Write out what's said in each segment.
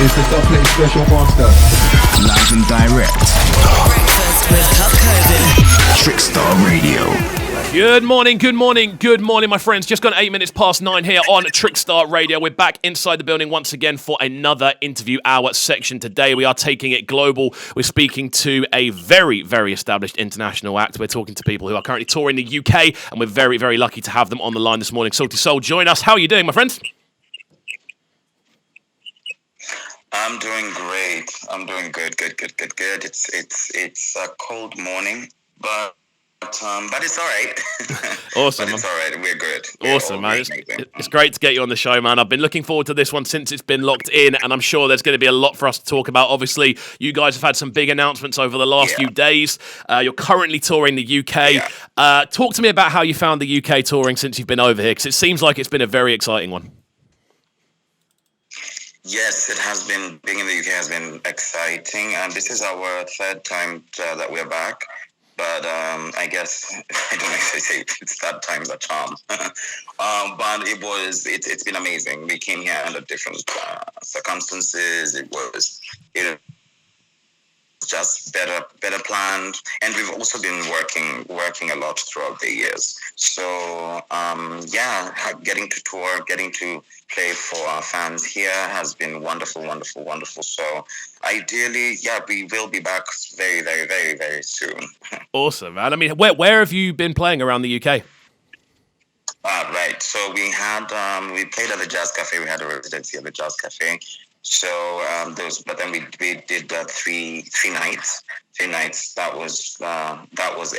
It's the Dubplate Special Master. Live and direct. Breakfast with CubCamTV. Trickstar Radio. Good morning, my friends. Just gone 8 minutes past 9 here on Trickstar Radio. We're back inside the building once again for another interview hour section. Today we are taking it global. We're speaking to a very, very established international act. We're talking to people who are currently touring the UK, and we're very, very lucky to have them on the line this morning. Sauti Soul, join us. How are you doing, my friends? I'm doing great. I'm doing good. It's a cold morning, but it's all right. Awesome. But it's all right. We're good. Awesome, man. It's great to get you on the show, man. I've been looking forward to this one since it's been locked in, and I'm sure there's going to be a lot for us to talk about. Obviously, you guys have had some big announcements over the last few days. You're currently touring the UK. Talk to me about how you found the UK touring since you've been over here, because it seems like it's been a very exciting one. Yes, it has been. Being in the UK has been exciting, and this is our third time that we're back. But I guess I don't actually say it's that time the charm. But it's been amazing. We came here under different circumstances. It was just better planned, and we've also been working a lot throughout the years. So getting to tour, getting to play for our fans here has been wonderful. So ideally, we will be back very, very, very, very soon. Awesome, man. I mean, where have you been playing around the UK? Right. So we played at the Jazz Cafe. We had a residency at the Jazz Cafe. So but then we did three nights. 3 nights. That was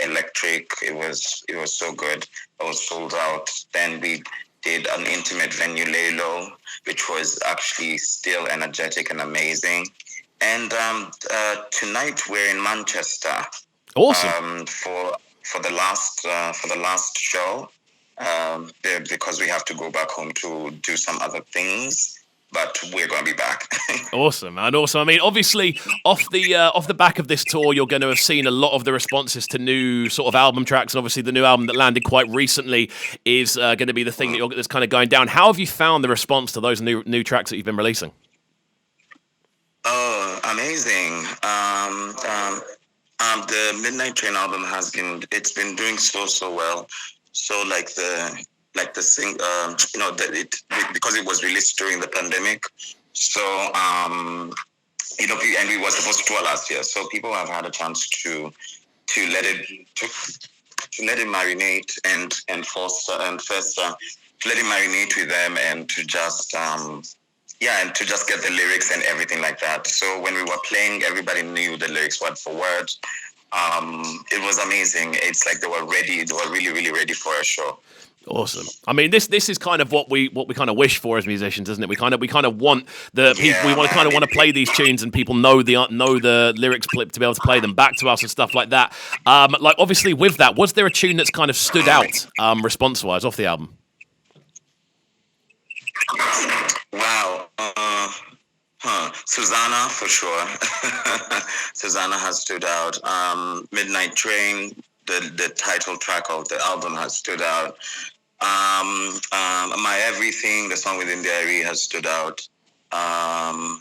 electric. It was so good. It was sold out. Then we did an intimate venue, Lalo, which was actually still energetic and amazing. And tonight we're in Manchester. Awesome. For the last show, because we have to go back home to do some other things. But we're going to be back. Awesome, man. Awesome. I mean, obviously, off the back of this tour, you're going to have seen a lot of the responses to new sort of album tracks, and obviously the new album that landed quite recently is going to be the thing that's kind of going down. How have you found the response to those new tracks that you've been releasing? Oh, amazing. The Midnight Train album it's been doing so well. So because it was released during the pandemic, so and we were supposed to tour last year, so people have had a chance to let it marinate and Foster and Festa to let it marinate with them, and to just get the lyrics and everything like that. So when we were playing, everybody knew the lyrics word for word. It was amazing. It's like they were ready. They were really, really ready for a show. Awesome. I mean, this is kind of what we kind of wish for as musicians, isn't it? We kind of want the people. We want to play these tunes, and people know the lyrics to be able to play them back to us and stuff like that. Like obviously with that, was there a tune that's kind of stood out response-wise off the album? Wow. Susanna, for sure. Susanna has stood out. Midnight Train, the title track of the album, has stood out. My Everything, the song within Diary, has stood out. Wow.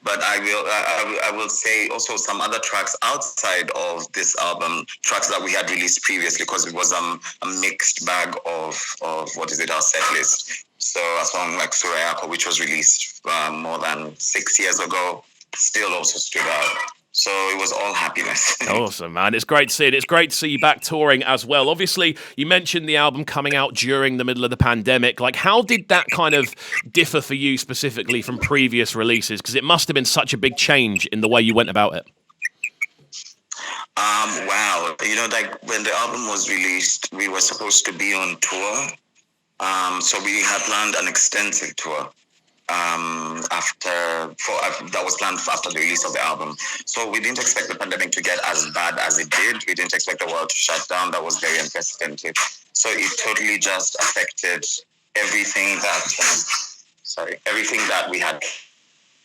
But I will say also some other tracks outside of this album, tracks that we had released previously, because it was a mixed bag of our set list. So a song like Surayako, which was released more than 6 years ago, still also stood out. So it was all happiness. Awesome, man. It's great to see it. It's great to see you back touring as well. Obviously, you mentioned the album coming out during the middle of the pandemic. Like, how did that kind of differ for you specifically from previous releases? Because it must have been such a big change in the way you went about it. Wow. When the album was released, we were supposed to be on tour. So we had planned an extensive tour. That was planned after the release of the album. So we didn't expect the pandemic to get as bad as it did. We didn't expect the world to shut down. That was very unprecedented. So it totally just affected everything that we had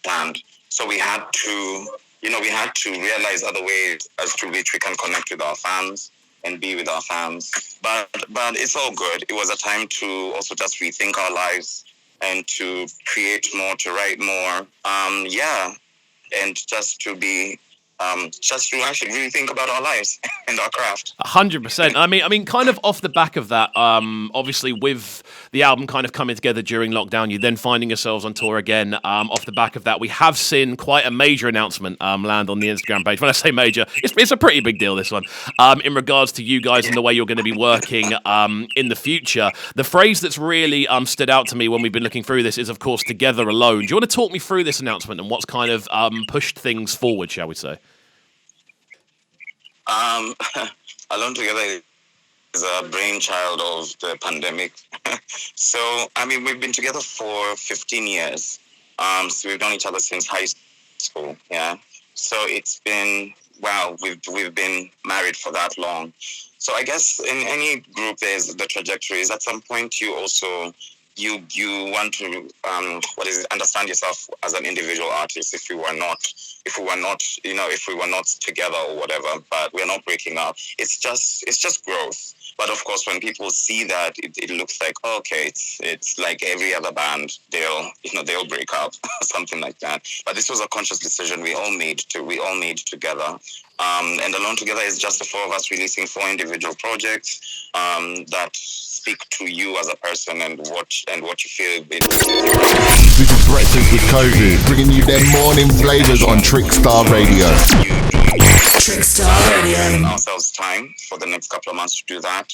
planned. So we had to realize other ways as to which we can connect with our fans. and be with our fams. But it's all good. It was a time to also just rethink our lives and to create more, to write more. And just to actually really think about our lives and our craft. 100%. I mean, kind of off the back of that, obviously with the album kind of coming together during lockdown, you then finding yourselves on tour again. Off the back of that, we have seen quite a major announcement land on the Instagram page. When I say major, it's a pretty big deal, this one, in regards to you guys and the way you're going to be working in the future. The phrase that's really stood out to me when we've been looking through this is, of course, Together Alone. Do you want to talk me through this announcement and what's kind of pushed things forward, shall we say? Alone Together is a brainchild of the pandemic. So, I mean, we've been together for 15 years. So we've known each other since high school, yeah. So it's been, wow, we've been married for that long. So I guess in any group, there's the trajectory is at some point you also, you want to, understand yourself as an individual artist if we were not, together or whatever, but we're not breaking up. It's just growth. But of course, when people see that, it looks like, okay, it's like every other band, they'll break up, something like that. But this was a conscious decision we all made together. And Alone Together is just the four of us releasing 4 individual projects that speak to you as a person and what you feel. This is Breakfast with COVID, bringing you their morning flavors on Trickstar Radio. Trickstar Radio. Giving ourselves time for the next couple of months to do that.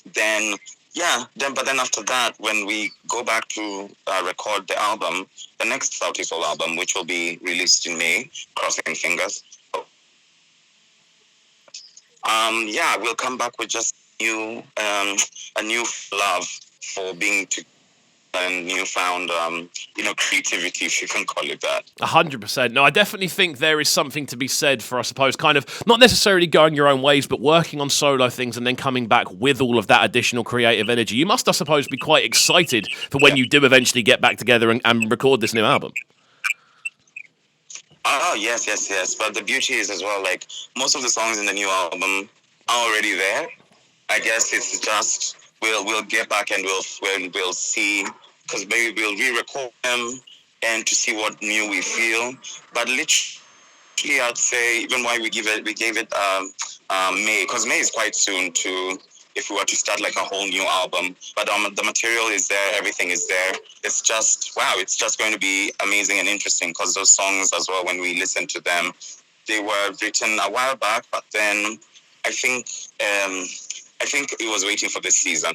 But then after that, when we go back to record the album, the next Sauti Soul album, which will be released in May, crossing fingers. We'll come back with just a new love for being together and newfound, creativity, if you can call it that. 100%. No, I definitely think there is something to be said for, I suppose, kind of not necessarily going your own ways, but working on solo things and then coming back with all of that additional creative energy. You must, I suppose, be quite excited for when you do eventually get back together and record this new album. Oh, yes. But the beauty is as well, like, most of the songs in the new album are already there. I guess it's just, we'll get back and we'll see, because maybe we'll re-record them and to see what new we feel. But literally, I'd say even why we gave it May, because May is quite soon to, if we were to start like a whole new album. But the material is there, everything is there. It's just, wow, it's just going to be amazing and interesting, because those songs as well, when we listen to them, they were written a while back, but then I think it was waiting for this season.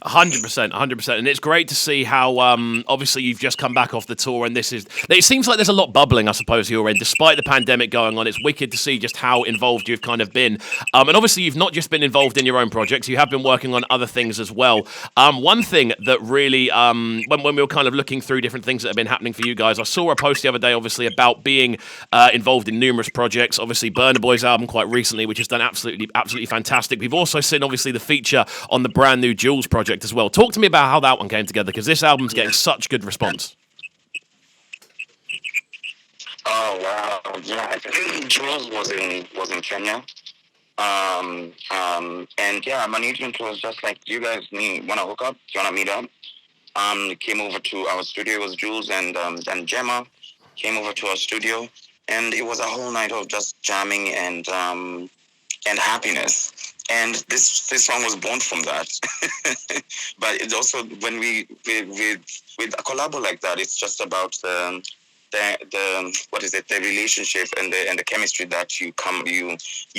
100%, and it's great to see how obviously you've just come back off the tour, and it seems like there's a lot bubbling, I suppose, your end, despite the pandemic going on. It's wicked to see just how involved you've kind of been, and obviously you've not just been involved in your own projects, you have been working on other things as well. One thing that really, when we were kind of looking through different things that have been happening for you guys, I saw a post the other day, obviously, about being involved in numerous projects. Obviously, Burna Boy's album quite recently, which has done absolutely fantastic. We've also seen, obviously, the feature on the brand new Jules project as well. Talk to me about how that one came together, because this album's getting such good response. Oh wow, yeah. Jules was in Kenya, and my agent was just like, "Do you guys want to hook up? Do you want to meet up?" Came over to our studio. It was Jules and Gemma came over to our studio, and it was a whole night of just jamming and happiness. And this song was born from that. But it's also, when we with a collabo like that, it's just about the relationship and the chemistry that you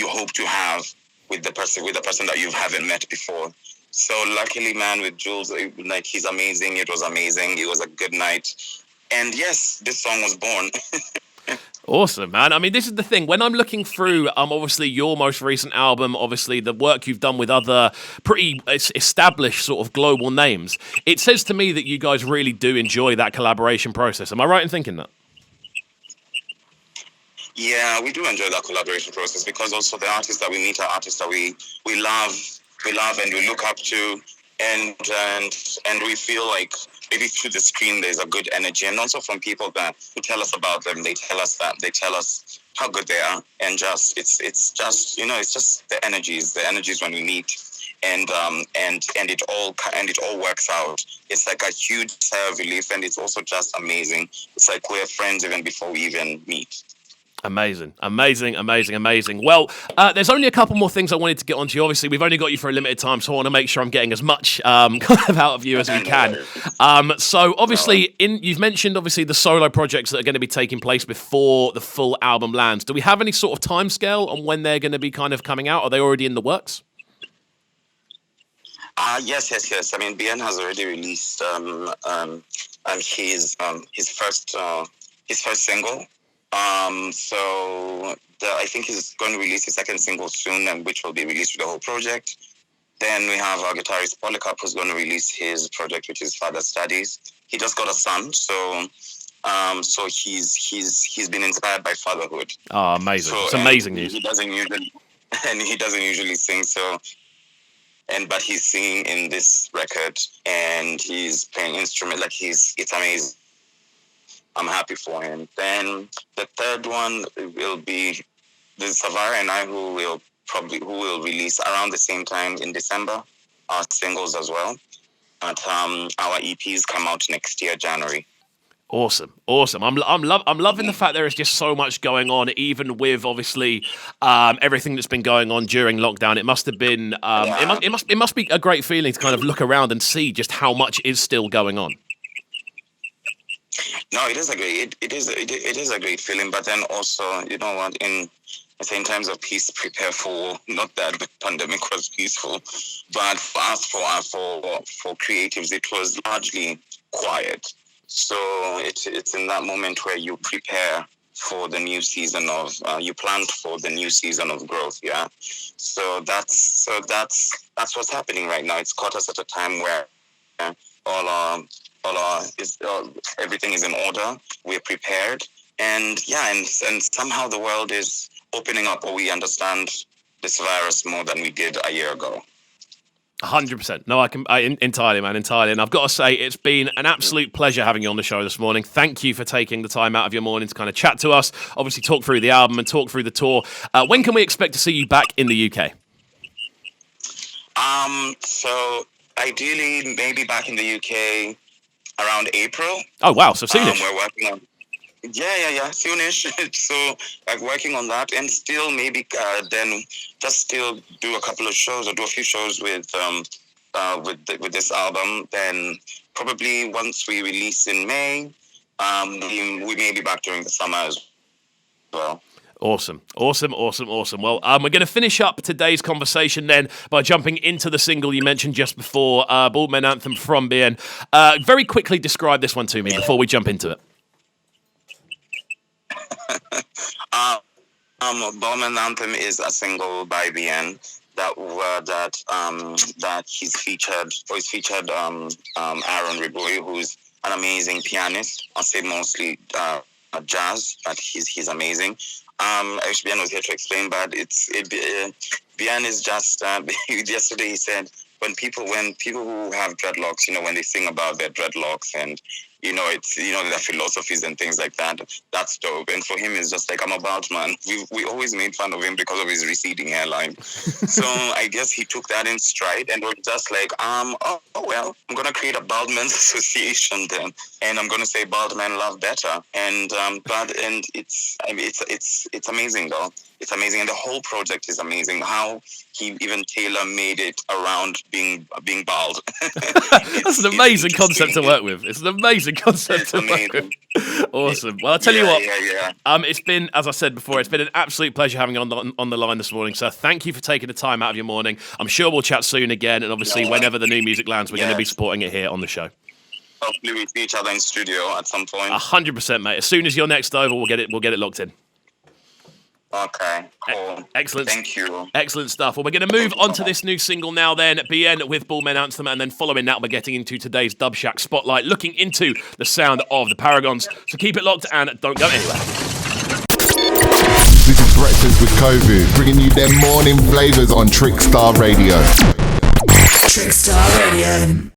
hope to have with the person that you haven't met before. So luckily, man, with Jules, he's amazing. It was amazing. It was a good night. And yes, this song was born. Awesome, man. I mean, this is the thing. When I'm looking through, obviously, your most recent album, obviously, the work you've done with other pretty established sort of global names, it says to me that you guys really do enjoy that collaboration process. Am I right in thinking that? Yeah, we do enjoy that collaboration process, because also the artists that we meet are artists that we love and we look up to. and we feel like maybe through the screen there's a good energy, and also from people that who tell us about them. They tell us how good they are, and just it's just it's just the energies when we meet, and it all works out. It's like a huge sigh of relief, and it's also just amazing. It's like we're friends even before we even meet. Amazing. Well, there's only a couple more things I wanted to get onto. Obviously, we've only got you for a limited time, so I want to make sure I'm getting as much kind of out of you as we can. So obviously, you've mentioned obviously the solo projects that are going to be taking place before the full album lands. Do we have any sort of timescale on when they're going to be kind of coming out? Are they already in the works? Yes. I mean, Bien has already released his first single. I think he's going to release his second single soon, and which will be released with the whole project. Then we have our guitarist Polycarp, who's going to release his project, which is Father Studies. He just got a son, so he's been inspired by fatherhood. Oh, amazing! It's amazing news. He doesn't usually sing, but he's singing in this record, and he's playing instrument. It's amazing. I'm happy for him. Then the third one will be the Savara and I, who will release around the same time in December, our singles as well. But our EPs come out next year, January. Awesome. I'm loving the fact there is just so much going on, even with obviously everything that's been going on during lockdown. It must have been it must be a great feeling to kind of look around and see just how much is still going on. No, it is a great feeling. But then also, you know what? In times of peace, prepare for war. Not that the pandemic was peaceful, but for us, for creatives, it was largely quiet. So it's in that moment where you prepare for the new season of you plant for the new season of growth. Yeah. So that's what's happening right now. It's caught us at a time where everything is in order. We're prepared, and somehow the world is opening up, or we understand this virus more than we did a year ago. 100%. No, I entirely, man, entirely. And I've got to say, it's been an absolute pleasure having you on the show this morning. Thank you for taking the time out of your morning to kind of chat to us, obviously talk through the album and talk through the tour. When can we expect to see you back in the UK? So ideally, maybe back in the UK around April. Oh, wow. So soonish. We're working on... Yeah, soonish. So, working on that, and still maybe then just still do a couple of shows, or do a few shows with this album. Then probably once we release in May, we may be back during the summer as well. Awesome. Well, we're going to finish up today's conversation then by jumping into the single you mentioned just before, Men Anthem from Bien. Very quickly describe this one to me before we jump into it. Men Anthem is a single by Bien that he's featured Aaron Riboy, who's an amazing pianist. I'll say mostly jazz, but he's amazing. I wish Bien was here to explain, but Bien is just yesterday he said when people who have dreadlocks, when they sing about their dreadlocks and it's their philosophies and things like that, that's dope. And for him, it's just like, I'm a bald man. We always made fun of him because of his receding hairline. So I guess he took that in stride and was just like, well, I'm gonna create a bald men's association then, and I'm gonna say bald men love better. And it's amazing though. It's amazing, and the whole project is amazing. How he even Taylor made it around being bald. That's an amazing concept to work with. It's an amazing concept to work with. Awesome. Well, I'll tell you what. Yeah. It's been, as I said before, it's been an absolute pleasure having you on the line this morning. So thank you for taking the time out of your morning. I'm sure we'll chat soon again, and obviously whenever the new music lands, we're going to be supporting it here on the show. Hopefully we see each other in studio at some point. 100%, mate. As soon as you're next over, we'll get it locked in. Okay, cool. Excellent. Thank you. Excellent stuff. Well, we're going to move on to this new single now then, Bien with Men Anthem, and then following that, we're getting into today's Dub Shack Spotlight, looking into the sound of the Paragons. So keep it locked and don't go anywhere. This is Breakfast with KXVU, bringing you their morning flavours on Trickstar Radio. Trickstar Radio.